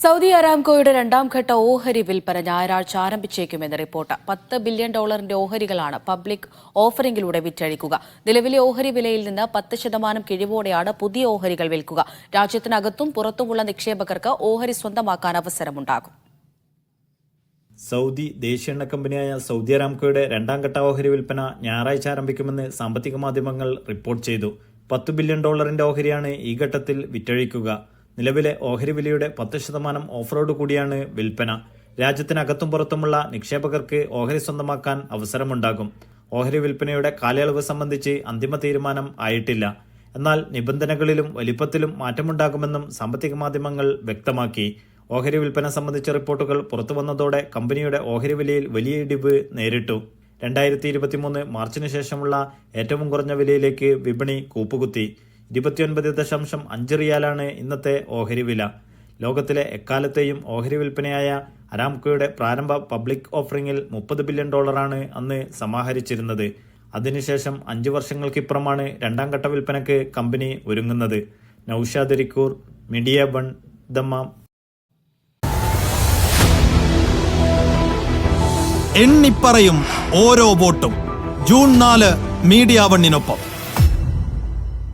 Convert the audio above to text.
Saudi അരാംകോയുടെ രണ്ടാം ഘട്ട ഓഹരി വിൽപ്പന ഞായറാഴ്ച ആരംഭിച്ചേക്കുമെന്ന് റിപ്പോർട്ട്. $10 ബില്യൺ ഓഹരികളാണ് പബ്ലിക് ഓഫറിംഗിലൂടെ വിറ്റഴിക്കുക. നിലവിലെ ഓഹരി വിലയിൽ നിന്ന് 10% കിഴിവോടെയാണ് പുതിയ ഓഹരികൾ വിൽക്കുക. രാജ്യത്തിനകത്തും പുറത്തുമുള്ള നിക്ഷേപകർക്ക് ഓഹരി സ്വന്തമാക്കാൻ അവസരമുണ്ടാകും. സൗദി ദേശീയ എണ്ണ കമ്പനിയായ സൗദി അരാംകോയുടെ രണ്ടാം ഘട്ട ഓഹരി വിൽപ്പന ഞായറാഴ്ച ആരംഭിക്കുമെന്ന് സാമ്പത്തിക മാധ്യമങ്ങൾ റിപ്പോർട്ട് ചെയ്തു. $10 ബില്യൺ ഓഹരിയാണ് ഈ ഘട്ടത്തിൽ വിറ്റഴിക്കുക. നിലവിലെ ഓഹരി വിലയുടെ 10% ഓഫറോടുകൂടിയാണ് വിൽപ്പന. രാജ്യത്തിനകത്തും പുറത്തുമുള്ള നിക്ഷേപകർക്ക് ഓഹരി സ്വന്തമാക്കാൻ അവസരമുണ്ടാകും. ഓഹരി വിൽപ്പനയുടെ കാലയളവ് സംബന്ധിച്ച് അന്തിമ തീരുമാനം ആയിട്ടില്ല. എന്നാൽ നിബന്ധനകളിലും വലിപ്പത്തിലും മാറ്റമുണ്ടാകുമെന്നും സാമ്പത്തിക മാധ്യമങ്ങൾ വ്യക്തമാക്കി. ഓഹരി വിൽപ്പന സംബന്ധിച്ച റിപ്പോർട്ടുകൾ പുറത്തുവന്നതോടെ കമ്പനിയുടെ ഓഹരി വിലയിൽ വലിയ ഇടിവ് നേരിട്ടു. 2023 മാർച്ചിന് ശേഷമുള്ള ഏറ്റവും കുറഞ്ഞ വിലയിലേക്ക് വിപണി കൂപ്പുകുത്തി. 29.5 റിയാലാണ് ഇന്നത്തെ ഓഹരി വില. ലോകത്തിലെ എക്കാലത്തെയും ഓഹരി വിൽപ്പനയായ അരാംകോയുടെ പ്രാരംഭ പബ്ലിക് ഓഫറിംഗിൽ $30 ബില്യൺ അന്ന് സമാഹരിച്ചിരുന്നത്. അതിനുശേഷം 5 വർഷങ്ങൾക്കിപ്പുറമാണ് രണ്ടാം ഘട്ട വിൽപ്പനയ്ക്ക് കമ്പനി ഒരുങ്ങുന്നത്. Naushad Rikkur, media one, Dammam. എണ്ണിപ്പറയും ഓരോ വോട്ടും. June 4 media വണ്ണിനൊപ്പം.